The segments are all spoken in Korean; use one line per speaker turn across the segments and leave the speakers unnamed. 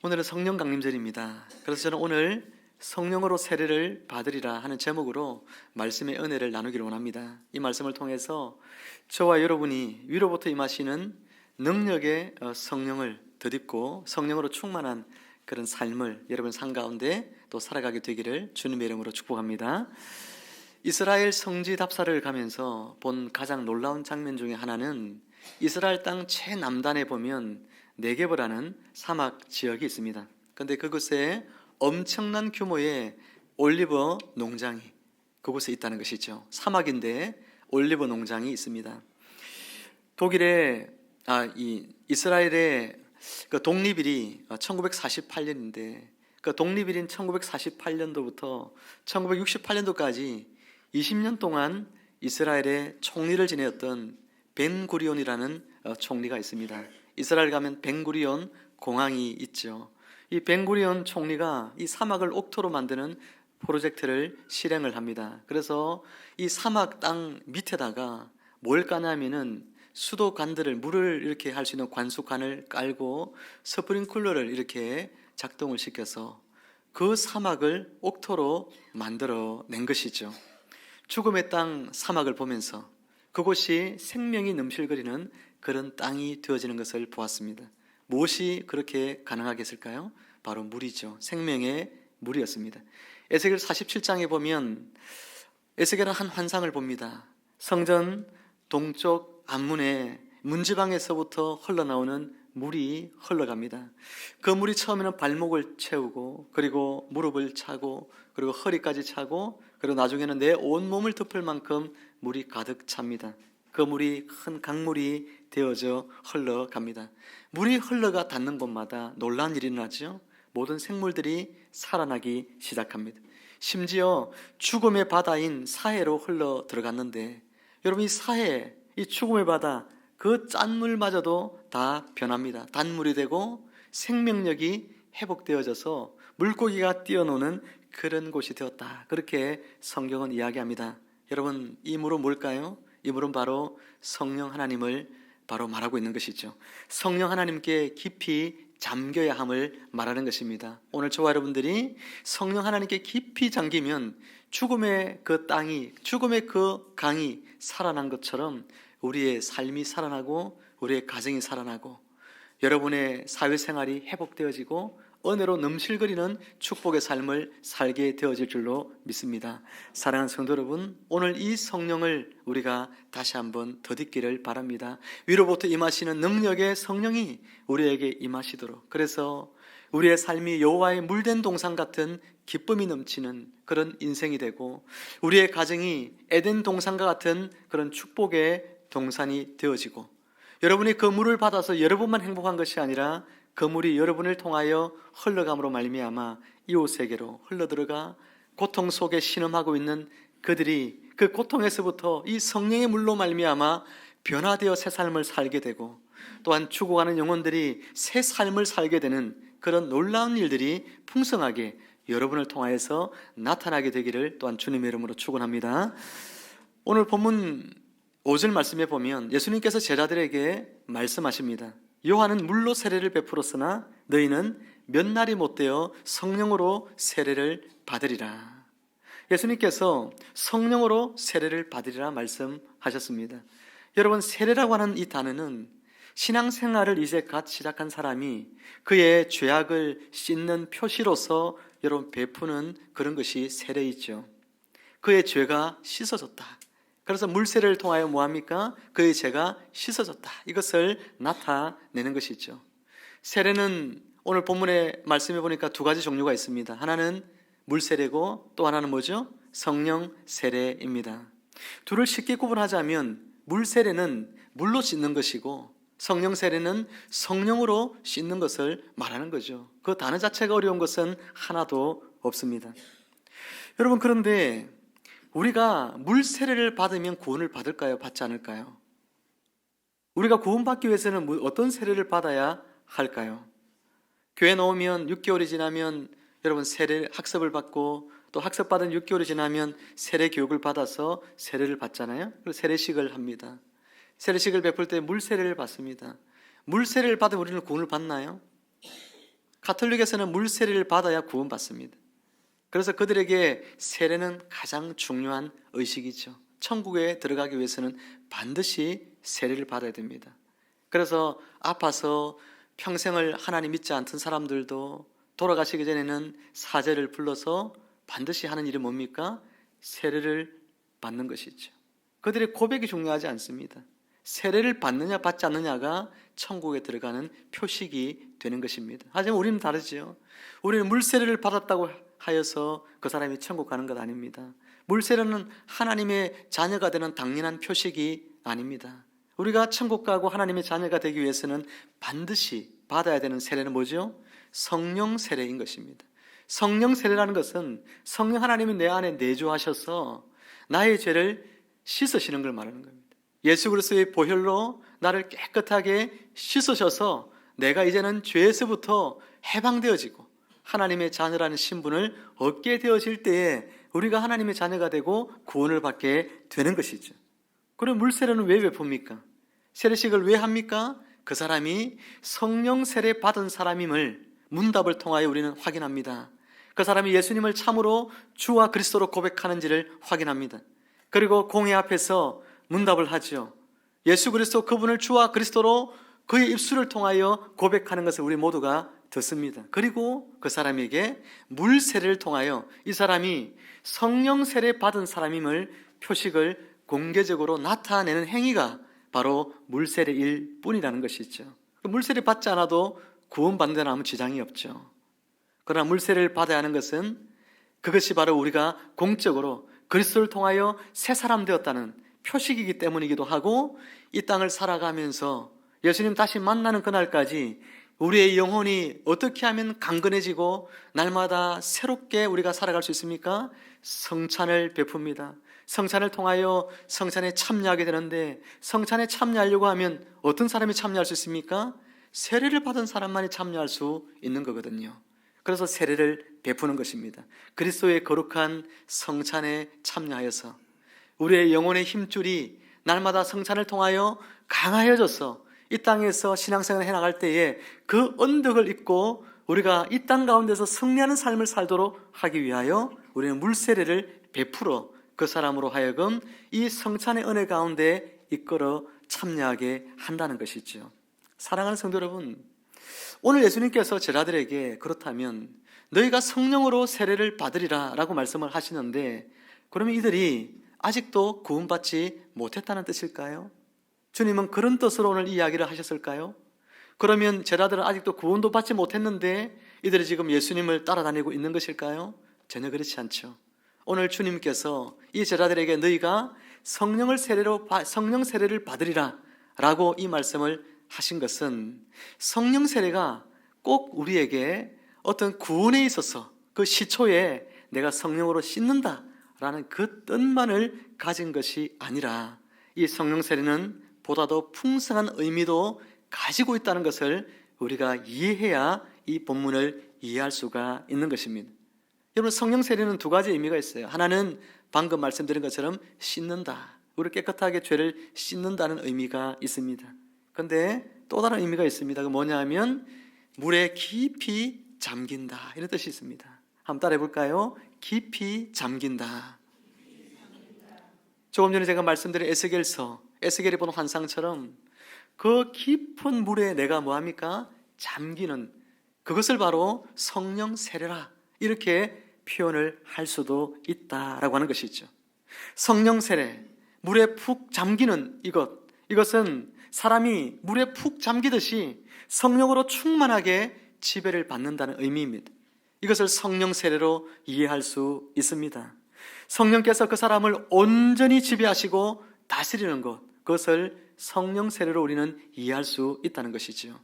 오늘은 성령 강림절입니다. 그래서 저는 오늘 성령으로 세례를 받으리라 하는 제목으로 말씀의 은혜를 나누기를 원합니다. 이 말씀을 통해서 저와 여러분이 위로부터 임하시는 능력의 성령을 덧입고 성령으로 충만한 그런 삶을 여러분 삶 가운데 또 살아가게 되기를 주님의 이름으로 축복합니다. 이스라엘 성지 답사를 가면서 본 가장 놀라운 장면 중에 하나는 이스라엘 땅 최남단에 보면 네게브라는 사막 지역이 있습니다. 그런데 그곳에 엄청난 규모의 올리브 농장이 그곳에 있다는 것이죠. 사막인데 올리브 농장이 있습니다. 독일의 이스라엘의 그 독립일이 1948년인데 그 독립일인 1948년도부터 1968년도까지 20년 동안 이스라엘의 총리를 지내었던 벤구리온이라는 총리가 있습니다. 이스라엘 가면 벤구리온 공항이 있죠. 이 벤구리온 총리가 이 사막을 옥토로 만드는 프로젝트를 실행을 합니다. 그래서 이 사막 땅 밑에다가 뭘 까냐면은 수도관들을 물을 이렇게 할 수 있는 관수관을 깔고 스프링클러를 이렇게 작동을 시켜서 그 사막을 옥토로 만들어 낸 것이죠. 죽음의 땅 사막을 보면서 그곳이 생명이 넘실거리는 그런 땅이 되어지는 것을 보았습니다. 무엇이 그렇게 가능하게 했을까요? 바로 물이죠. 생명의 물이었습니다. 에스겔 47장에 보면 에스겔은 한 환상을 봅니다. 성전 동쪽 앞문에 문지방에서부터 흘러나오는 물이 흘러갑니다. 그 물이 처음에는 발목을 채우고 그리고 무릎을 차고 그리고 허리까지 차고 그리고 나중에는 내 온몸을 덮을 만큼 물이 가득 찹니다. 그 물이 큰 강물이 되어져 흘러갑니다. 물이 흘러가 닿는 곳마다 놀라운 일이 일어나죠. 모든 생물들이 살아나기 시작합니다. 심지어 죽음의 바다인 사해로 흘러 들어갔는데 여러분 이 사해, 이 죽음의 바다 그 짠물마저도 다 변합니다. 단물이 되고 생명력이 회복되어져서 물고기가 뛰어노는 그런 곳이 되었다. 그렇게 성경은 이야기합니다. 여러분 이 물은 뭘까요? 이 물은 바로 성령 하나님을 바로 말하고 있는 것이죠. 성령 하나님께 깊이 잠겨야 함을 말하는 것입니다. 오늘 저와 여러분들이 성령 하나님께 깊이 잠기면 죽음의 그 땅이, 죽음의 그 강이 살아난 것처럼 우리의 삶이 살아나고 우리의 가정이 살아나고 여러분의 사회생활이 회복되어지고 은혜로 넘실거리는 축복의 삶을 살게 되어질 줄로 믿습니다. 사랑하는 성도 여러분, 오늘 이 성령을 우리가 다시 한번 덧입기를 바랍니다. 위로부터 임하시는 능력의 성령이 우리에게 임하시도록, 그래서 우리의 삶이 여호와의 물된 동산 같은 기쁨이 넘치는 그런 인생이 되고 우리의 가정이 에덴 동산과 같은 그런 축복의 동산이 되어지고 여러분이 그 물을 받아서 여러분만 행복한 것이 아니라 그 물이 여러분을 통하여 흘러감으로 말미암아 이웃에게로 흘러들어가 고통 속에 신음하고 있는 그들이 그 고통에서부터 이 성령의 물로 말미암아 변화되어 새 삶을 살게 되고 또한 죽어가는 영혼들이 새 삶을 살게 되는 그런 놀라운 일들이 풍성하게 여러분을 통하여서 나타나게 되기를 또한 주님의 이름으로 축원합니다. 오늘 본문 5절 말씀에 보면 예수님께서 제자들에게 말씀하십니다. 요한은 물로 세례를 베풀었으나 너희는 몇 날이 못되어 성령으로 세례를 받으리라. 예수님께서 성령으로 세례를 받으리라 말씀하셨습니다. 여러분 세례라고 하는 이 단어는 신앙생활을 이제 갓 시작한 사람이 그의 죄악을 씻는 표시로서 여러분 베푸는 그런 것이 세례이죠. 그의 죄가 씻어졌다. 그래서 물세례를 통하여 뭐합니까? 그의 죄가 씻어졌다. 이것을 나타내는 것이죠. 세례는 오늘 본문의 말씀해 보니까 두 가지 종류가 있습니다. 하나는 물세례고 또 하나는 뭐죠? 성령 세례입니다. 둘을 쉽게 구분하자면 물세례는 물로 씻는 것이고 성령 세례는 성령으로 씻는 것을 말하는 거죠. 그 단어 자체가 어려운 것은 하나도 없습니다. 여러분 그런데 우리가 물 세례를 받으면 구원을 받을까요? 받지 않을까요? 우리가 구원받기 위해서는 어떤 세례를 받아야 할까요? 교회 나오면 6개월이 지나면 여러분 세례 학습을 받고 또 학습받은 6개월이 지나면 세례 교육을 받아서 세례를 받잖아요. 그리고 세례식을 합니다. 세례식을 베풀 때 물 세례를 받습니다. 물 세례를 받으면 우리는 구원을 받나요? 가톨릭에서는 물 세례를 받아야 구원받습니다. 그래서 그들에게 세례는 가장 중요한 의식이죠. 천국에 들어가기 위해서는 반드시 세례를 받아야 됩니다. 그래서 아파서 평생을 하나님 믿지 않던 사람들도 돌아가시기 전에는 사제를 불러서 반드시 하는 일이 뭡니까? 세례를 받는 것이죠. 그들의 고백이 중요하지 않습니다. 세례를 받느냐 받지 않느냐가 천국에 들어가는 표식이 되는 것입니다. 하지만 우리는 다르죠. 우리는 물세례를 받았다고 하여서 그 사람이 천국 가는 것 아닙니다. 물세례는 하나님의 자녀가 되는 당연한 표식이 아닙니다. 우리가 천국 가고 하나님의 자녀가 되기 위해서는 반드시 받아야 되는 세례는 뭐죠? 성령 세례인 것입니다. 성령 세례라는 것은 성령 하나님이 내 안에 내주하셔서 나의 죄를 씻으시는 걸 말하는 겁니다. 예수 그리스도의 보혈로 나를 깨끗하게 씻으셔서 내가 이제는 죄에서부터 해방되어지고 하나님의 자녀라는 신분을 얻게 되어질 때에 우리가 하나님의 자녀가 되고 구원을 받게 되는 것이죠. 그럼 물세례는 왜 베풉니까? 세례식을 왜 합니까? 그 사람이 성령 세례 받은 사람임을 문답을 통하여 우리는 확인합니다. 그 사람이 예수님을 참으로 주와 그리스도로 고백하는지를 확인합니다. 그리고 공회 앞에서 문답을 하죠. 예수 그리스도 그분을 주와 그리스도로 그의 입술을 통하여 고백하는 것을 우리 모두가 듣습니다. 그리고 그 사람에게 물 세례를 통하여 이 사람이 성령 세례 받은 사람임을 표식을 공개적으로 나타내는 행위가 바로 물 세례일 뿐이라는 것이죠. 물 세례 받지 않아도 구원받는 데는 아무 지장이 없죠. 그러나 물 세례를 받아야 하는 것은 그것이 바로 우리가 공적으로 그리스도를 통하여 새 사람 되었다는 표식이기 때문이기도 하고, 이 땅을 살아가면서 예수님 다시 만나는 그날까지 우리의 영혼이 어떻게 하면 강건해지고 날마다 새롭게 우리가 살아갈 수 있습니까? 성찬을 베풉니다. 성찬을 통하여 성찬에 참여하게 되는데, 성찬에 참여하려고 하면 어떤 사람이 참여할 수 있습니까? 세례를 받은 사람만이 참여할 수 있는 거거든요. 그래서 세례를 베푸는 것입니다. 그리스도의 거룩한 성찬에 참여하여서 우리의 영혼의 힘줄이 날마다 성찬을 통하여 강하여져서 이 땅에서 신앙생활을 해나갈 때에 그 언덕을 잇고 우리가 이 땅 가운데서 승리하는 삶을 살도록 하기 위하여 우리는 물세례를 베풀어 그 사람으로 하여금 이 성찬의 은혜 가운데 이끌어 참여하게 한다는 것이죠. 사랑하는 성도 여러분, 오늘 예수님께서 제자들에게 그렇다면 너희가 성령으로 세례를 받으리라 라고 말씀을 하시는데, 그러면 이들이 아직도 구원받지 못했다는 뜻일까요? 주님은 그런 뜻으로 오늘 이야기를 하셨을까요? 그러면 제자들은 아직도 구원도 받지 못했는데 이들이 지금 예수님을 따라다니고 있는 것일까요? 전혀 그렇지 않죠. 오늘 주님께서 이 제자들에게 너희가 성령 세례를 받으리라 라고 이 말씀을 하신 것은, 성령 세례가 꼭 우리에게 어떤 구원에 있어서 그 시초에 내가 성령으로 씻는다 라는 그 뜻만을 가진 것이 아니라, 이 성령 세례는 보다 더 풍성한 의미도 가지고 있다는 것을 우리가 이해해야 이 본문을 이해할 수가 있는 것입니다. 여러분, 성령 세례는 두 가지 의미가 있어요. 하나는 방금 말씀드린 것처럼 씻는다, 우리 깨끗하게 죄를 씻는다는 의미가 있습니다. 그런데 또 다른 의미가 있습니다. 그 뭐냐 하면 물에 깊이 잠긴다, 이런 뜻이 있습니다. 한번 따라해 볼까요? 깊이 잠긴다. 조금 전에 제가 말씀드린 에스겔이 본 환상처럼 그 깊은 물에 내가 뭐합니까? 잠기는, 그것을 바로 성령 세례라, 이렇게 표현을 할 수도 있다라고 하는 것이죠. 성령 세례, 물에 푹 잠기는 이것은 사람이 물에 푹 잠기듯이 성령으로 충만하게 지배를 받는다는 의미입니다. 이것을 성령 세례로 이해할 수 있습니다. 성령께서 그 사람을 온전히 지배하시고 다스리는 것, 그것을 성령 세례로 우리는 이해할 수 있다는 것이지요.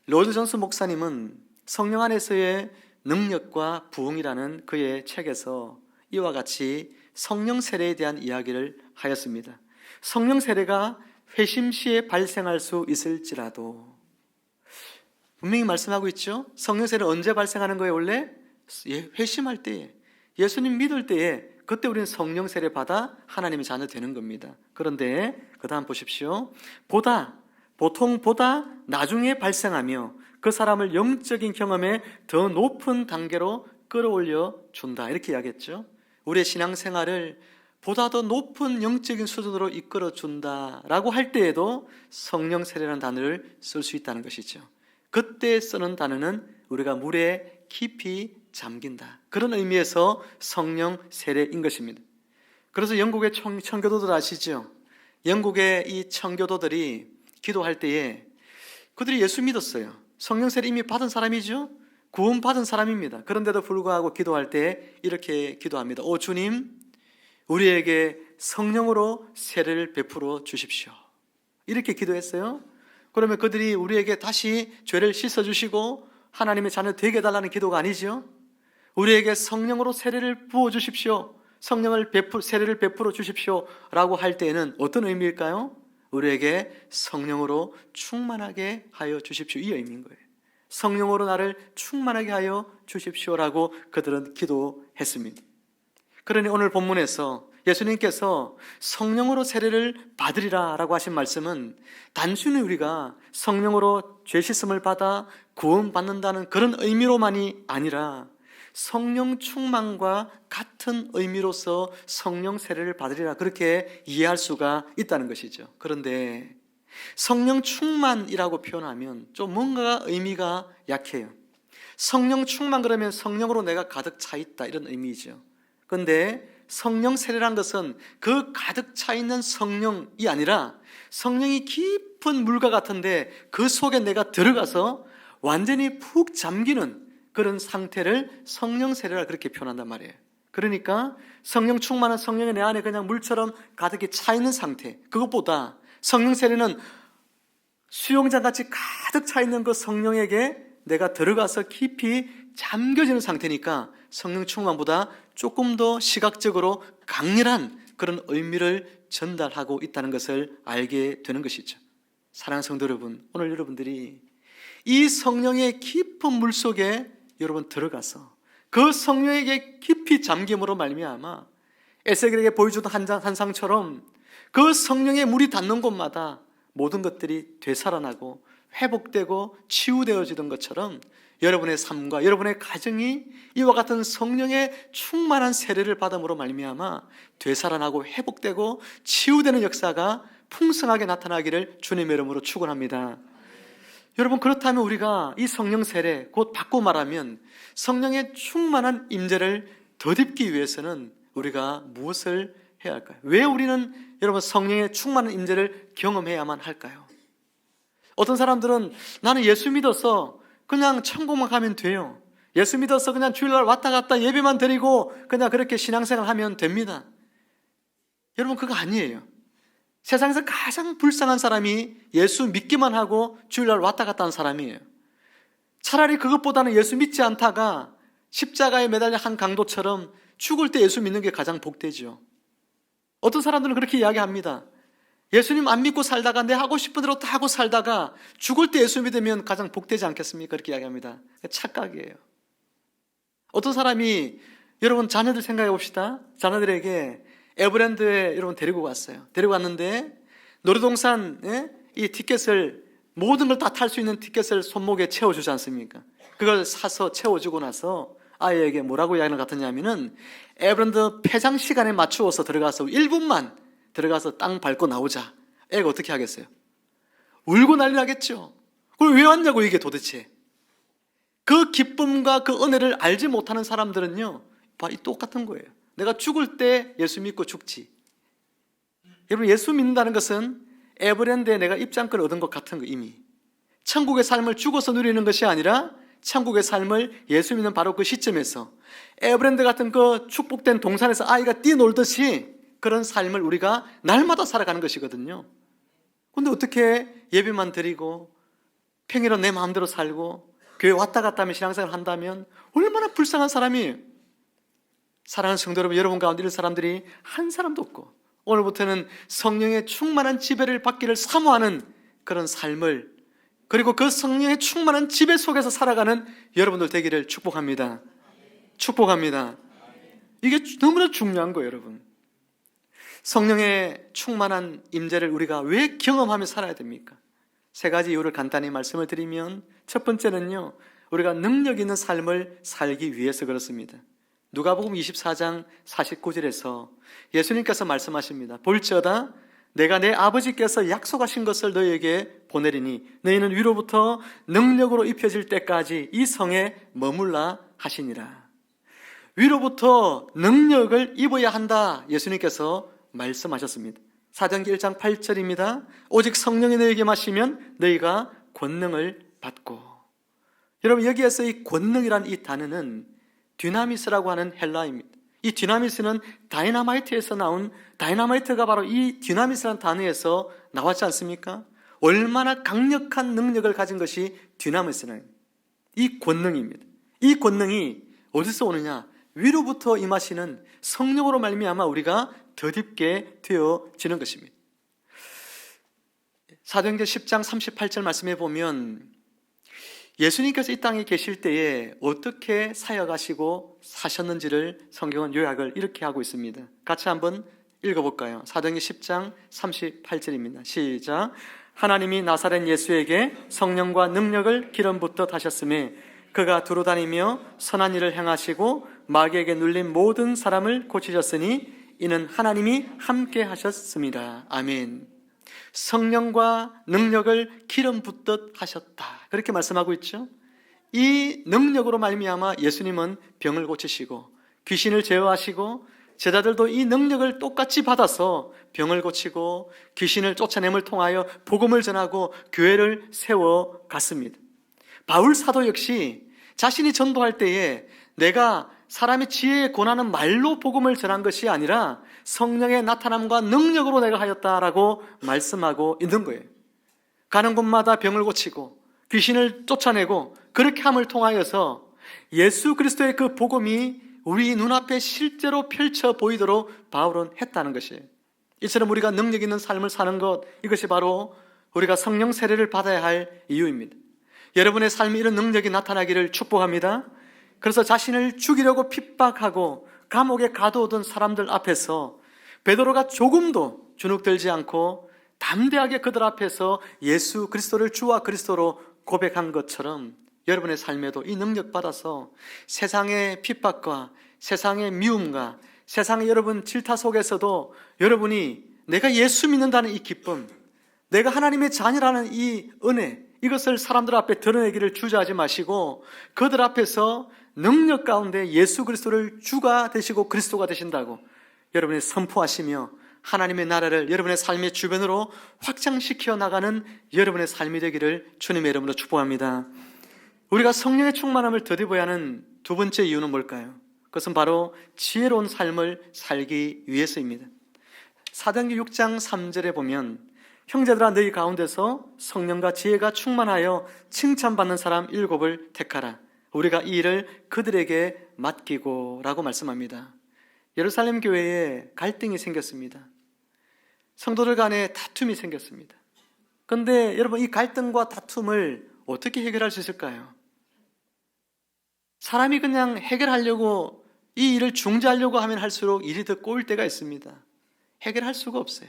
로즈 존스 목사님은 성령 안에서의 능력과 부흥이라는 그의 책에서 이와 같이 성령 세례에 대한 이야기를 하였습니다. 성령 세례가 회심 시에 발생할 수 있을지라도, 분명히 말씀하고 있죠. 성령 세례는 언제 발생하는 거예요? 원래 회심할 때에, 예수님 믿을 때에, 그때 우리는 성령 세례 받아 하나님의 자녀 되는 겁니다. 그런데 그 다음 보십시오. 보통보다 나중에 발생하며 그 사람을 영적인 경험에 더 높은 단계로 끌어올려 준다, 이렇게 이야기했죠. 우리의 신앙생활을 보다 더 높은 영적인 수준으로 이끌어 준다라고 할 때에도 성령 세례라는 단어를 쓸 수 있다는 것이죠. 그때 쓰는 단어는 우리가 물에 깊이 잠긴다, 그런 의미에서 성령 세례인 것입니다. 그래서 영국의 청교도들 아시죠? 영국의 이 청교도들이 기도할 때에 그들이 예수 믿었어요. 성령 세례 이미 받은 사람이죠. 구원 받은 사람입니다. 그런데도 불구하고 기도할 때 이렇게 기도합니다. 오 주님, 우리에게 성령으로 세례를 베풀어 주십시오. 이렇게 기도했어요. 그러면 그들이 우리에게 다시 죄를 씻어주시고 하나님의 자녀 되게 해달라는 기도가 아니죠. 우리에게 성령으로 세례를 부어주십시오, 세례를 베풀어 주십시오 라고 할 때에는 어떤 의미일까요? 우리에게 성령으로 충만하게 하여 주십시오, 이 의미인 거예요. 성령으로 나를 충만하게 하여 주십시오라고 그들은 기도했습니다. 그러니 오늘 본문에서 예수님께서 성령으로 세례를 받으리라 라고 하신 말씀은 단순히 우리가 성령으로 죄 씻음을 받아 구원받는다는 그런 의미로만이 아니라 성령 충만과 같은 의미로서 성령 세례를 받으리라, 그렇게 이해할 수가 있다는 것이죠. 그런데 성령 충만이라고 표현하면 좀 뭔가 의미가 약해요. 성령 충만 그러면 성령으로 내가 가득 차 있다, 이런 의미죠. 그런데 성령 세례란 것은 그 가득 차 있는 성령이 아니라 성령이 깊은 물과 같은데 그 속에 내가 들어가서 완전히 푹 잠기는 그런 상태를 성령 세례라 그렇게 표현한단 말이에요. 그러니까 성령 충만한 성령이 내 안에 그냥 물처럼 가득히 차 있는 상태, 그것보다 성령 세례는 수영장같이 가득 차 있는 그 성령에게 내가 들어가서 깊이 잠겨지는 상태니까 성령 충만보다 조금 더 시각적으로 강렬한 그런 의미를 전달하고 있다는 것을 알게 되는 것이죠. 사랑하는 성도 여러분, 오늘 여러분들이 이 성령의 깊은 물속에 여러분 들어가서 그 성령에게 깊이 잠김으로 말미암아 에스겔에게 보여주던 환상처럼 그 성령의 물이 닿는 곳마다 모든 것들이 되살아나고 회복되고 치유되어지던 것처럼 여러분의 삶과 여러분의 가정이 이와 같은 성령의 충만한 세례를 받음으로 말미암아 되살아나고 회복되고 치유되는 역사가 풍성하게 나타나기를 주님의 이름으로 축원합니다. 여러분, 그렇다면 우리가 이 성령 세례, 곧 바꿔 말하면 성령의 충만한 임재를 덧입기 위해서는 우리가 무엇을 해야 할까요? 왜 우리는 여러분 성령의 충만한 임재를 경험해야만 할까요? 어떤 사람들은 나는 예수 믿어서 그냥 천국만 가면 돼요, 예수 믿어서 그냥 주일날 왔다 갔다 예배만 드리고 그냥 그렇게 신앙생활 하면 됩니다. 여러분, 그거 아니에요. 세상에서 가장 불쌍한 사람이 예수 믿기만 하고 주일날 왔다 갔다 하는 사람이에요. 차라리 그것보다는 예수 믿지 않다가 십자가에 매달려 한 강도처럼 죽을 때 예수 믿는 게 가장 복되죠. 어떤 사람들은 그렇게 이야기합니다. 예수님 안 믿고 살다가 내 하고 싶은 대로 다 하고 살다가 죽을 때 예수 믿으면 가장 복되지 않겠습니까? 그렇게 이야기합니다. 착각이에요. 어떤 사람이, 여러분 자녀들 생각해 봅시다. 자녀들에게 에버랜드에 여러분 데리고 갔어요. 데리고 갔는데 놀이동산 이 티켓을, 모든 걸 다 탈 수 있는 티켓을 손목에 채워주지 않습니까? 그걸 사서 채워주고 나서 아이에게 뭐라고 이야기를 같았냐면은 에버랜드 폐장 시간에 맞추어서 들어가서 1분만 들어가서 땅 밟고 나오자. 애가 어떻게 하겠어요? 울고 난리 나겠죠. 그걸 왜 왔냐고, 이게 도대체. 그 기쁨과 그 은혜를 알지 못하는 사람들은요, 이 똑같은 거예요. 내가 죽을 때 예수 믿고 죽지. 여러분, 예수 믿는다는 것은 에버랜드에 내가 입장권을 얻은 것 같은 거, 이미. 천국의 삶을 죽어서 누리는 것이 아니라 천국의 삶을 예수 믿는 바로 그 시점에서 에버랜드 같은 그 축복된 동산에서 아이가 뛰놀듯이 그런 삶을 우리가 날마다 살아가는 것이거든요. 근데 어떻게 예배만 드리고 평일은 내 마음대로 살고 교회 왔다 갔다 하면 신앙생활 한다면 얼마나 불쌍한 사람이에요. 사랑하는 성도 여러분, 여러분 가운데 이런 사람들이 한 사람도 없고 오늘부터는 성령의 충만한 지배를 받기를 사모하는 그런 삶을, 그리고 그 성령의 충만한 지배 속에서 살아가는 여러분들 되기를 축복합니다. 축복합니다. 이게 너무나 중요한 거예요, 여러분. 성령의 충만한 임재를 우리가 왜 경험하며 살아야 됩니까? 세 가지 이유를 간단히 말씀을 드리면, 첫 번째는요, 우리가 능력 있는 삶을 살기 위해서 그렇습니다. 누가복음 24장 49절에서 예수님께서 말씀하십니다. 볼지어다 내가 내 아버지께서 약속하신 것을 너희에게 보내리니 너희는 위로부터 능력으로 입혀질 때까지 이 성에 머물라 하시니라. 위로부터 능력을 입어야 한다, 예수님께서 말씀하셨습니다. 사도행전 1장 8절입니다. 오직 성령이 너희에게 마시면 너희가 권능을 받고. 여러분, 여기에서 이 권능이란 이 단어는 dynamis라고 하는 헬라어입니다. 이 dynamis는 다이나마이트에서 나온, 다이나마이트가 바로 이 dynamis라는 단어에서 나왔지 않습니까? 얼마나 강력한 능력을 가진 것이 dynamis는 이 권능입니다. 이 권능이 어디서 오느냐? 위로부터 임하시는 성령으로 말미암아 우리가 덧입게 되어지는 것입니다. 사도행전 10장 38절 말씀해 보면 예수님께서 이 땅에 계실 때에 어떻게 사역하시고 사셨는지를 성경은 요약을 이렇게 하고 있습니다. 같이 한번 읽어볼까요? 사도행전 10장 38절입니다. 시작. 하나님이 나사렛 예수에게 성령과 능력을 기름 붓듯 하셨으며 그가 두루 다니며 선한 일을 행하시고 마귀에게 눌린 모든 사람을 고치셨으니 이는 하나님이 함께 하셨습니다. 아멘. 성령과 능력을 기름 붓듯 하셨다, 그렇게 말씀하고 있죠. 이 능력으로 말미암아 예수님은 병을 고치시고 귀신을 제어하시고 제자들도 이 능력을 똑같이 받아서 병을 고치고 귀신을 쫓아냄을 통하여 복음을 전하고 교회를 세워갔습니다. 바울 사도 역시 자신이 전도할 때에 내가 사람의 지혜에 권하는 말로 복음을 전한 것이 아니라 성령의 나타남과 능력으로 내가 하였다라고 말씀하고 있는 거예요. 가는 곳마다 병을 고치고 귀신을 쫓아내고 그렇게 함을 통하여서 예수 그리스도의 그 복음이 우리 눈앞에 실제로 펼쳐 보이도록 바울은 했다는 것이에요. 이처럼 우리가 능력 있는 삶을 사는 것, 이것이 바로 우리가 성령 세례를 받아야 할 이유입니다. 여러분의 삶에 이런 능력이 나타나기를 축복합니다. 그래서 자신을 죽이려고 핍박하고 감옥에 가두어둔 사람들 앞에서 베드로가 조금도 주눅들지 않고 담대하게 그들 앞에서 예수 그리스도를 주와 그리스도로 고백한 것처럼 여러분의 삶에도 이 능력 받아서 세상의 핍박과 세상의 미움과 세상의 여러분 질타 속에서도 여러분이 내가 예수 믿는다는 이 기쁨, 내가 하나님의 자녀라는 이 은혜, 이것을 사람들 앞에 드러내기를 주저하지 마시고 그들 앞에서 능력 가운데 예수 그리스도를 주가 되시고 그리스도가 되신다고 여러분이 선포하시며 하나님의 나라를 여러분의 삶의 주변으로 확장시켜 나가는 여러분의 삶이 되기를 주님의 이름으로 축복합니다. 우리가 성령의 충만함을 덧입어야 하는 두 번째 이유는 뭘까요? 그것은 바로 지혜로운 삶을 살기 위해서입니다. 사도행전 6장 3절에 보면 형제들아 너희 가운데서 성령과 지혜가 충만하여 칭찬받는 사람 7을 택하라. 우리가 이 일을 그들에게 맡기고 라고 말씀합니다. 예루살렘 교회에 갈등이 생겼습니다. 성도들 간에 다툼이 생겼습니다. 그런데 여러분, 이 갈등과 다툼을 어떻게 해결할 수 있을까요? 사람이 그냥 해결하려고 이 일을 중재하려고 하면 할수록 일이 더 꼬일 때가 있습니다. 해결할 수가 없어요.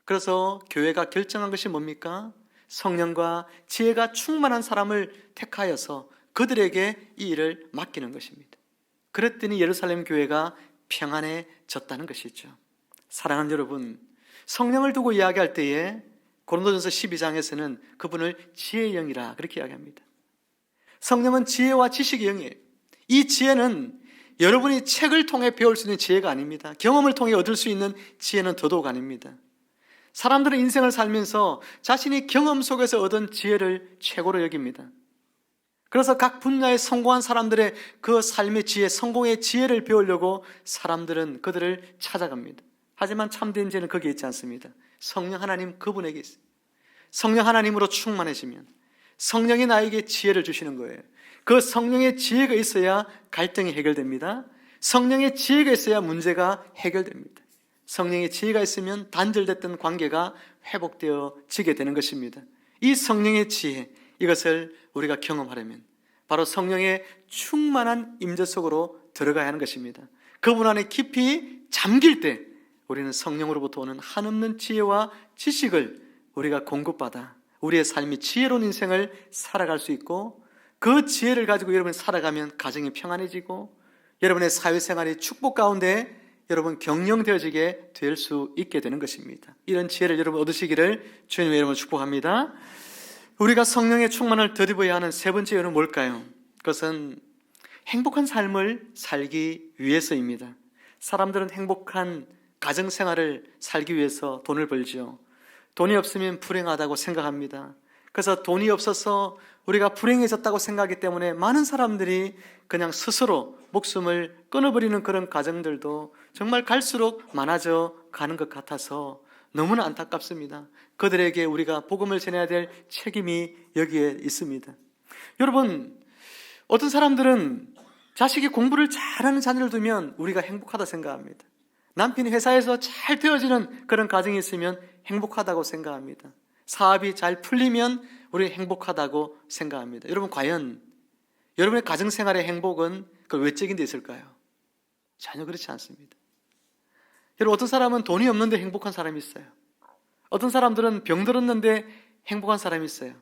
그래서 교회가 결정한 것이 뭡니까? 성령과 지혜가 충만한 사람을 택하여서 그들에게 이 일을 맡기는 것입니다. 그랬더니 예루살렘 교회가 평안해졌다는 것이죠. 사랑하는 여러분, 성령을 두고 이야기할 때에 고린도전서 12장에서는 그분을 지혜의 영이라 그렇게 이야기합니다. 성령은 지혜와 지식의 영이에요. 이 지혜는 여러분이 책을 통해 배울 수 있는 지혜가 아닙니다. 경험을 통해 얻을 수 있는 지혜는 더더욱 아닙니다. 사람들은 인생을 살면서 자신이 경험 속에서 얻은 지혜를 최고로 여깁니다. 그래서 각 분야에 성공한 사람들의 그 삶의 지혜, 성공의 지혜를 배우려고 사람들은 그들을 찾아갑니다. 하지만 참된 지혜는 거기에 있지 않습니다. 성령 하나님 그분에게 있어요. 성령 하나님으로 충만해지면 성령이 나에게 지혜를 주시는 거예요. 그 성령의 지혜가 있어야 갈등이 해결됩니다. 성령의 지혜가 있어야 문제가 해결됩니다. 성령의 지혜가 있으면 단절됐던 관계가 회복되어지게 되는 것입니다. 이 성령의 지혜, 이것을 우리가 경험하려면 바로 성령의 충만한 임재 속으로 들어가야 하는 것입니다. 그분 안에 깊이 잠길 때 우리는 성령으로부터 오는 한없는 지혜와 지식을 우리가 공급받아 우리의 삶이 지혜로운 인생을 살아갈 수 있고, 그 지혜를 가지고 여러분이 살아가면 가정이 평안해지고 여러분의 사회생활이 축복 가운데 여러분 경영되어지게 될 수 있게 되는 것입니다. 이런 지혜를 여러분 얻으시기를 주님의 이름으로 축복합니다. 우리가 성령의 충만을 덧입어야 하는 세 번째 이유는 뭘까요? 그것은 행복한 삶을 살기 위해서입니다. 사람들은 행복한 가정생활을 살기 위해서 돈을 벌죠. 돈이 없으면 불행하다고 생각합니다. 그래서 돈이 없어서 우리가 불행해졌다고 생각하기 때문에 많은 사람들이 그냥 스스로 목숨을 끊어버리는 그런 가정들도 정말 갈수록 많아져 가는 것 같아서 너무나 안타깝습니다. 그들에게 우리가 복음을 전해야 될 책임이 여기에 있습니다. 여러분, 어떤 사람들은 자식이 공부를 잘하는 자녀를 두면 우리가 행복하다 생각합니다. 남편이 회사에서 잘 되어지는 그런 가정이 있으면 행복하다고 생각합니다. 사업이 잘 풀리면 우리 행복하다고 생각합니다. 여러분, 과연 여러분의 가정생활의 행복은 그 외적인 데 있을까요? 전혀 그렇지 않습니다. 여러분, 어떤 사람은 돈이 없는데 행복한 사람이 있어요. 어떤 사람들은 병들었는데 행복한 사람이 있어요.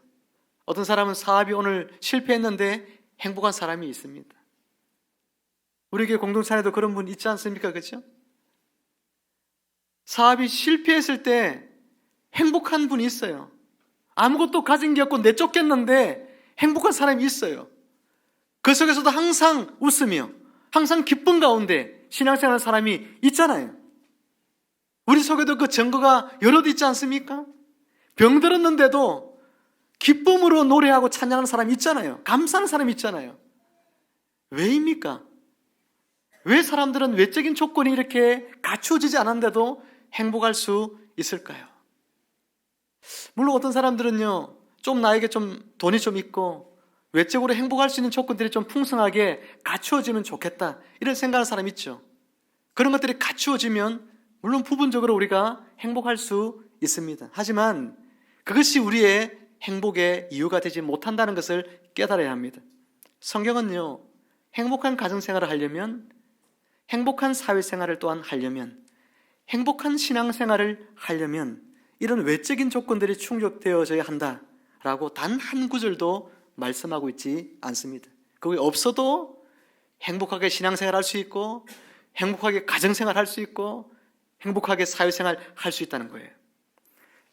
어떤 사람은 사업이 오늘 실패했는데 행복한 사람이 있습니다. 우리 교회 공동체 안에도 그런 분 있지 않습니까? 그렇죠? 사업이 실패했을 때 행복한 분이 있어요. 아무것도 가진 게 없고 내쫓겼는데 행복한 사람이 있어요. 그 속에서도 항상 웃으며 항상 기쁨 가운데 신앙생활하는 사람이 있잖아요. 우리 속에도 그 증거가 여럿 있지 않습니까? 병들었는데도 기쁨으로 노래하고 찬양하는 사람이 있잖아요. 감사하는 사람이 있잖아요. 왜입니까? 왜 사람들은 외적인 조건이 이렇게 갖추어지지 않았는데도 행복할 수 있을까요? 물론 어떤 사람들은요, 좀 나에게 좀 돈이 좀 있고 외적으로 행복할 수 있는 조건들이 좀 풍성하게 갖추어지면 좋겠다, 이런 생각하는 사람 있죠. 그런 것들이 갖추어지면 물론 부분적으로 우리가 행복할 수 있습니다. 하지만 그것이 우리의 행복의 이유가 되지 못한다는 것을 깨달아야 합니다. 성경은요, 행복한 가정생활을 하려면, 행복한 사회생활을 또한 하려면, 행복한 신앙생활을 하려면 이런 외적인 조건들이 충족되어져야 한다라고 단 한 구절도 말씀하고 있지 않습니다. 그게 없어도 행복하게 신앙생활 할 수 있고, 행복하게 가정생활 할 수 있고, 행복하게 사회생활 할 수 있다는 거예요.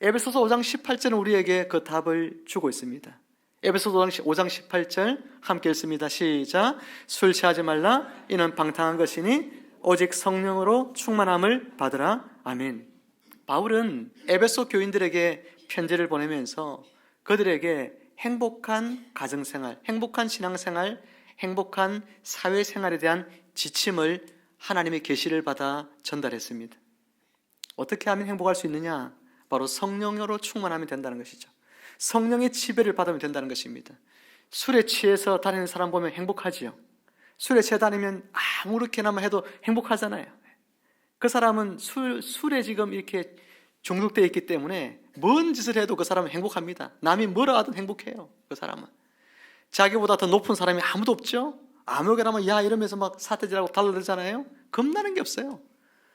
에베소서 5장 18절은 우리에게 그 답을 주고 있습니다. 에베소서 5장 18절 함께 읽습니다. 시작. 술 취하지 말라. 이는 방탕한 것이니 오직 성령으로 충만함을 받으라. 아멘. 바울은 에베소 교인들에게 편지를 보내면서 그들에게 행복한 가정생활, 행복한 신앙생활, 행복한 사회생활에 대한 지침을 하나님의 계시를 받아 전달했습니다. 어떻게 하면 행복할 수 있느냐? 바로 성령으로 충만하면 된다는 것이죠. 성령의 지배를 받으면 된다는 것입니다. 술에 취해서 다니는 사람 보면 행복하지요. 술에 취해 다니면 아무렇게나마 해도 행복하잖아요. 그 사람은 술에 지금 이렇게 중독되어 있기 때문에 뭔 짓을 해도 그 사람은 행복합니다. 남이 뭐라 하든 행복해요. 그 사람은. 자기보다 더 높은 사람이 아무도 없죠. 아무거나 야 이러면서 막 사태질하고 달라들잖아요. 겁나는 게 없어요.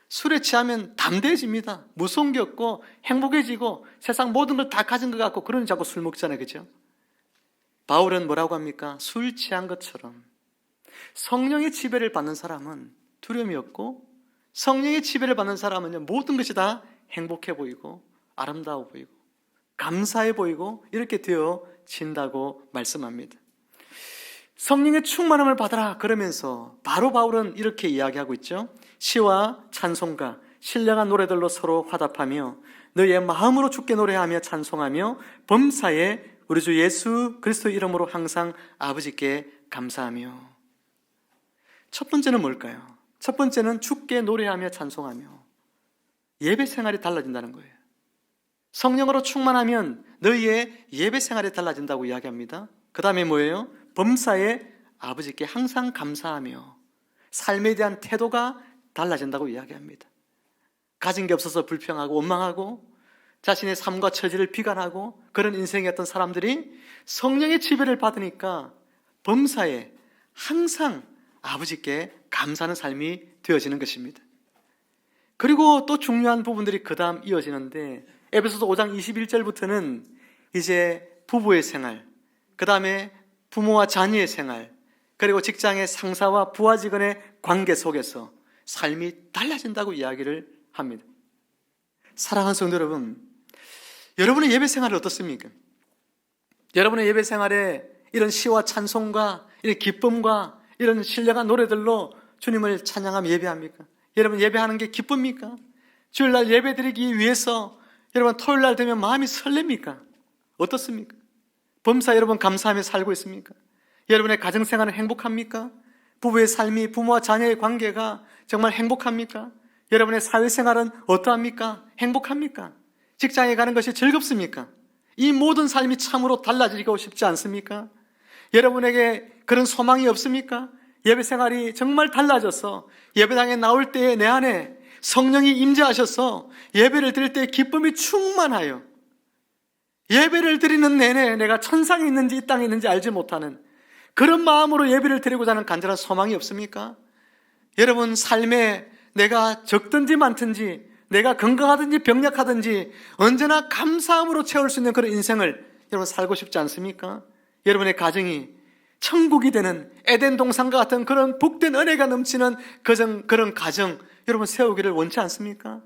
술에 취하면 담대해집니다. 무서운 게 없고 행복해지고 세상 모든 걸 다 가진 것 같고, 그러니 자꾸 술 먹잖아요. 그죠? 바울은 뭐라고 합니까? 술 취한 것처럼 성령의 지배를 받는 사람은 두려움이 없고, 성령의 지배를 받는 사람은 모든 것이 다 행복해 보이고 아름다워 보이고 감사해 보이고 이렇게 되어진다고 말씀합니다. 성령의 충만함을 받아라 그러면서 바로 바울은 이렇게 이야기하고 있죠. 시와 찬송가, 신령한 노래들로 서로 화답하며 너희의 마음으로 주께 노래하며 찬송하며 범사에 우리 주 예수 그리스도 이름으로 항상 아버지께 감사하며. 첫 번째는 뭘까요? 첫 번째는 주께 노래하며 찬송하며 예배 생활이 달라진다는 거예요. 성령으로 충만하면 너희의 예배 생활이 달라진다고 이야기합니다. 그 다음에 뭐예요? 범사에 아버지께 항상 감사하며 삶에 대한 태도가 달라진다고 이야기합니다. 가진 게 없어서 불평하고 원망하고 자신의 삶과 처지를 비관하고 그런 인생이었던 사람들이 성령의 지배를 받으니까 범사에 항상 아버지께 감사하는 삶이 되어지는 것입니다. 그리고 또 중요한 부분들이 그 다음 이어지는데 에베소서 5장 21절부터는 이제 부부의 생활, 그 다음에 부모와 자녀의 생활, 그리고 직장의 상사와 부하 직원의 관계 속에서 삶이 달라진다고 이야기를 합니다. 사랑하는 성도 여러분, 여러분의 예배 생활은 어떻습니까? 여러분의 예배 생활에 이런 시와 찬송과 이런 기쁨과 이런 신령한 노래들로 주님을 찬양하며 예배합니까? 여러분 예배하는 게 기쁩니까? 주일날 예배 드리기 위해서 여러분 토요일날 되면 마음이 설렙니까? 어떻습니까? 범사 여러분 감사하며 살고 있습니까? 여러분의 가정생활은 행복합니까? 부부의 삶이, 부모와 자녀의 관계가 정말 행복합니까? 여러분의 사회생활은 어떠합니까? 행복합니까? 직장에 가는 것이 즐겁습니까? 이 모든 삶이 참으로 달라지고 싶지 않습니까? 여러분에게 그런 소망이 없습니까? 예배생활이 정말 달라져서 예배당에 나올 때에 내 안에 성령이 임재하셔서 예배를 드릴 때 기쁨이 충만하여 예배를 드리는 내내 내가 천상에 있는지 이 땅에 있는지 알지 못하는 그런 마음으로 예배를 드리고자 하는 간절한 소망이 없습니까? 여러분 삶에 내가 적든지 많든지 내가 건강하든지 병약하든지 언제나 감사함으로 채울 수 있는 그런 인생을 여러분 살고 싶지 않습니까? 여러분의 가정이 천국이 되는 에덴 동산과 같은 그런 복된 은혜가 넘치는 그런 가정 여러분 세우기를 원치 않습니까?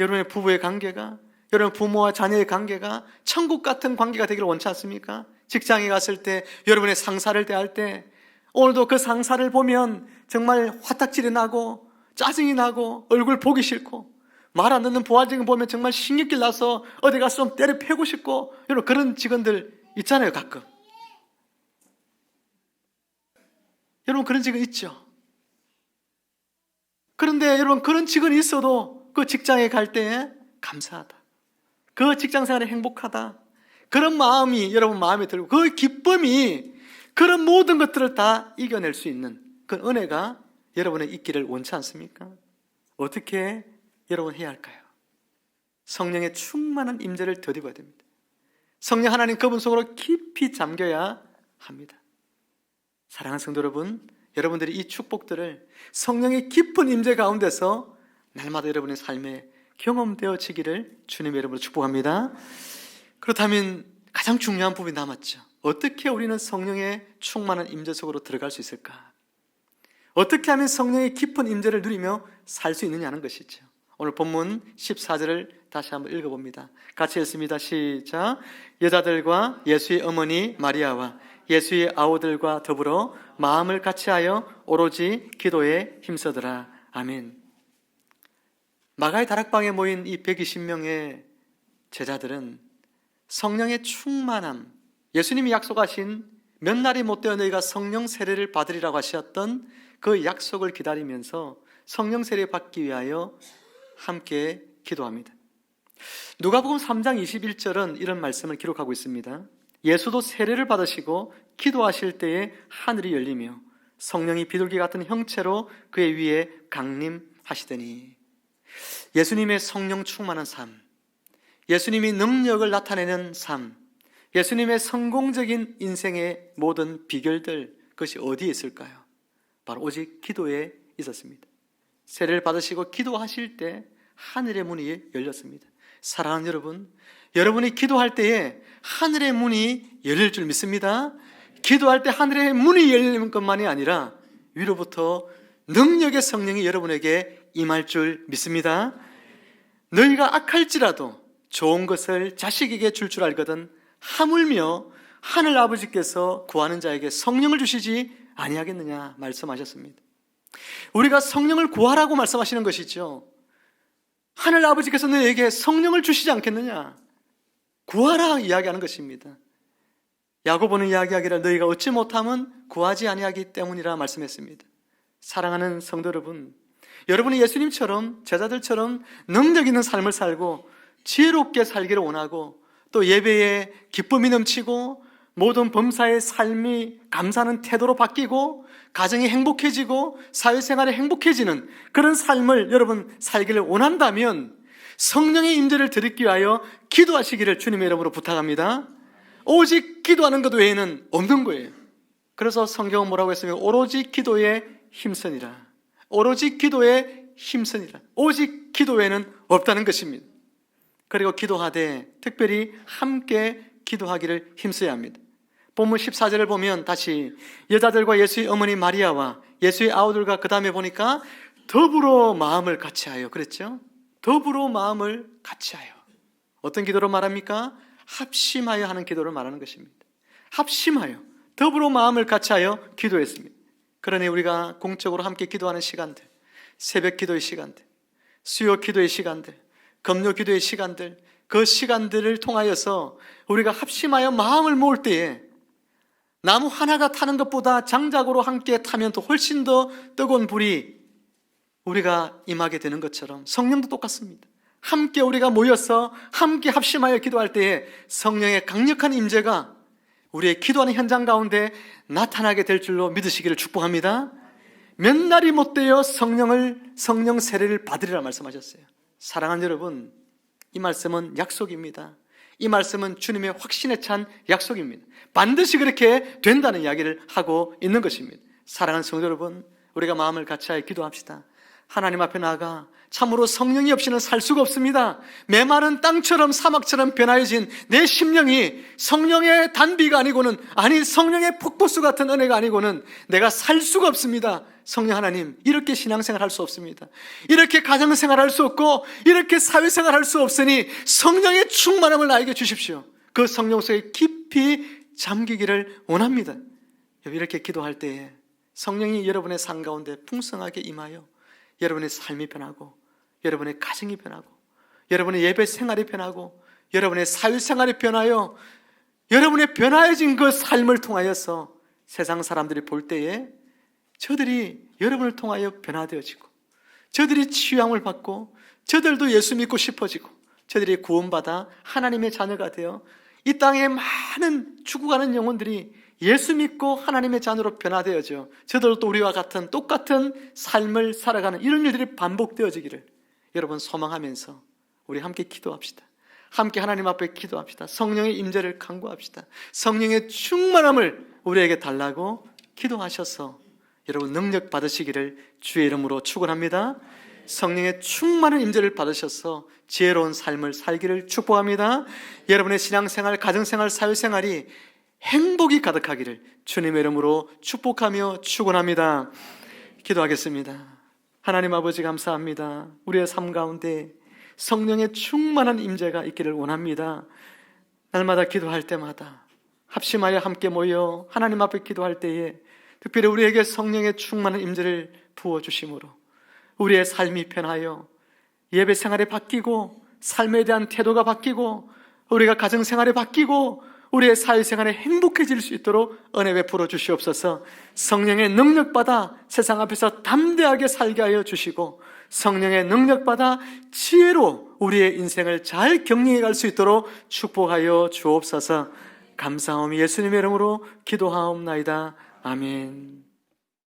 여러분의 부부의 관계가, 여러분 부모와 자녀의 관계가 천국 같은 관계가 되기를 원치 않습니까? 직장에 갔을 때 여러분의 상사를 대할 때 오늘도 그 상사를 보면 정말 화딱질이 나고 짜증이 나고 얼굴 보기 싫고 말 안 듣는 부하직원 보면 정말 신경질 나서 어디 가서 좀 때려 패고 싶고 여러분 그런 직원들 있잖아요 가끔. 여러분 그런 직원 있죠. 그런데 여러분 그런 직원이 있어도 그 직장에 갈 때에 감사하다, 그 직장생활에 행복하다, 그런 마음이 여러분 마음에 들고 그 기쁨이 그런 모든 것들을 다 이겨낼 수 있는 그 은혜가 여러분의 있기를 원치 않습니까? 어떻게 여러분 해야 할까요? 성령의 충만한 임재를 덧입어야 됩니다. 성령 하나님 그분 속으로 깊이 잠겨야 합니다. 사랑하는 성도 여러분, 여러분들이 이 축복들을 성령의 깊은 임재 가운데서 날마다 여러분의 삶에 경험되어지기를 주님의 이름으로 축복합니다. 그렇다면 가장 중요한 부분이 남았죠. 어떻게 우리는 성령의 충만한 임재 속으로 들어갈 수 있을까? 어떻게 하면 성령의 깊은 임재를 누리며 살 수 있느냐는 것이죠. 오늘 본문 14절을 다시 한번 읽어봅니다. 같이 읽습니다. 시작. 여자들과 예수의 어머니 마리아와 예수의 아우들과 더불어 마음을 같이하여 오로지 기도에 힘쓰더라. 아멘. 마가의 다락방에 모인 이 120명의 제자들은 성령의 충만함, 예수님이 약속하신 몇 날이 못되어 너희가 성령 세례를 받으리라고 하셨던 그 약속을 기다리면서 성령 세례 받기 위하여 함께 기도합니다. 누가복음 3장 21절은 이런 말씀을 기록하고 있습니다. 예수도 세례를 받으시고 기도하실 때에 하늘이 열리며 성령이 비둘기 같은 형체로 그의 위에 강림하시더니, 예수님의 성령 충만한 삶, 예수님이 능력을 나타내는 삶, 예수님의 성공적인 인생의 모든 비결들, 그것이 어디에 있을까요? 바로 오직 기도에 있었습니다. 세례를 받으시고 기도하실 때 하늘의 문이 열렸습니다. 사랑하는 여러분, 여러분이 기도할 때에 하늘의 문이 열릴 줄 믿습니다. 기도할 때 하늘의 문이 열리는 것만이 아니라 위로부터 능력의 성령이 여러분에게 임할 줄 믿습니다. 너희가 악할지라도 좋은 것을 자식에게 줄 줄 알거든 하물며 하늘 아버지께서 구하는 자에게 성령을 주시지 아니하겠느냐 말씀하셨습니다. 우리가 성령을 구하라고 말씀하시는 것이죠. 하늘 아버지께서 너희에게 성령을 주시지 않겠느냐, 구하라 이야기하는 것입니다. 야고보는 이야기하기를 너희가 얻지 못하면 구하지 아니하기 때문이라 말씀했습니다. 사랑하는 성도 여러분, 여러분이 예수님처럼 제자들처럼 능력 있는 삶을 살고 지혜롭게 살기를 원하고 또 예배에 기쁨이 넘치고 모든 범사의 삶이 감사하는 태도로 바뀌고 가정이 행복해지고 사회생활이 행복해지는 그런 삶을 여러분 살기를 원한다면 성령의 임재를 드리기 위하여 기도하시기를 주님의 이름으로 부탁합니다. 오직 기도하는 것 외에는 없는 거예요. 그래서 성경은 뭐라고 했으면 오로지 기도에 힘쓰니라, 오로지 기도에 힘쓰니라, 오직 기도 외에는 없다는 것입니다. 그리고 기도하되 특별히 함께 기도하기를 힘써야 합니다. 본문 14절을 보면 다시 여자들과 예수의 어머니 마리아와 예수의 아우들과 그 다음에 보니까 더불어 마음을 같이하여 그랬죠? 더불어 마음을 같이하여. 어떤 기도로 말합니까? 합심하여 하는 기도를 말하는 것입니다. 합심하여 더불어 마음을 같이하여 기도했습니다. 그러니 우리가 공적으로 함께 기도하는 시간들, 새벽 기도의 시간들, 수요 기도의 시간들, 금요 기도의 시간들, 그 시간들을 통하여서 우리가 합심하여 마음을 모을 때에 나무 하나가 타는 것보다 장작으로 함께 타면 또 훨씬 더 뜨거운 불이 우리가 임하게 되는 것처럼 성령도 똑같습니다. 함께 우리가 모여서 함께 합심하여 기도할 때에 성령의 강력한 임재가 우리의 기도하는 현장 가운데 나타나게 될 줄로 믿으시기를 축복합니다. 몇 날이 못되어 성령 세례를 받으리라 말씀하셨어요. 사랑하는 여러분, 이 말씀은 약속입니다. 이 말씀은 주님의 확신에 찬 약속입니다. 반드시 그렇게 된다는 이야기를 하고 있는 것입니다. 사랑하는 성도 여러분, 우리가 마음을 같이하여 기도합시다. 하나님 앞에 나아가 참으로 성령이 없이는 살 수가 없습니다. 메마른 땅처럼 사막처럼 변화해진 내 심령이 성령의 단비가 아니고는, 아니 성령의 폭포수 같은 은혜가 아니고는 내가 살 수가 없습니다. 성령 하나님, 이렇게 신앙생활 할 수 없습니다. 이렇게 가정생활 할 수 없고 이렇게 사회생활 할 수 없으니 성령의 충만함을 나에게 주십시오. 그 성령 속에 깊이 잠기기를 원합니다. 이렇게 기도할 때에 성령이 여러분의 삶 가운데 풍성하게 임하여 여러분의 삶이 변하고, 여러분의 가정이 변하고, 여러분의 예배 생활이 변하고, 여러분의 사회생활이 변하여 여러분의 변화해진 그 삶을 통하여서 세상 사람들이 볼 때에 저들이 여러분을 통하여 변화되어지고, 저들이 치유함을 받고, 저들도 예수 믿고 싶어지고, 저들이 구원받아 하나님의 자녀가 되어 이 땅에 많은 죽어가는 영혼들이 예수 믿고 하나님의 자녀로 변화되어져 저들도 우리와 같은 똑같은 삶을 살아가는 이런 일들이 반복되어지기를 여러분 소망하면서 우리 함께 기도합시다. 함께 하나님 앞에 기도합시다. 성령의 임재를 간구합시다. 성령의 충만함을 우리에게 달라고 기도하셔서 여러분 능력 받으시기를 주의 이름으로 축원합니다. 성령의 충만한 임재를 받으셔서 지혜로운 삶을 살기를 축복합니다. 여러분의 신앙생활, 가정생활, 사회생활이 행복이 가득하기를 주님의 이름으로 축복하며 축원합니다. 기도하겠습니다. 하나님 아버지 감사합니다. 우리의 삶 가운데 성령의 충만한 임재가 있기를 원합니다. 날마다 기도할 때마다 합심하여 함께 모여 하나님 앞에 기도할 때에 특별히 우리에게 성령의 충만한 임재를 부어주심으로 우리의 삶이 변하여 예배 생활이 바뀌고 삶에 대한 태도가 바뀌고 우리가 가정생활이 바뀌고 우리의 사회생활에 행복해질 수 있도록 은혜 베풀어 주시옵소서. 성령의 능력받아 세상 앞에서 담대하게 살게 하여 주시고 성령의 능력받아 지혜로 우리의 인생을 잘 경영해 갈 수 있도록 축복하여 주옵소서. 감사하오며 예수님의 이름으로 기도하옵나이다. 아멘.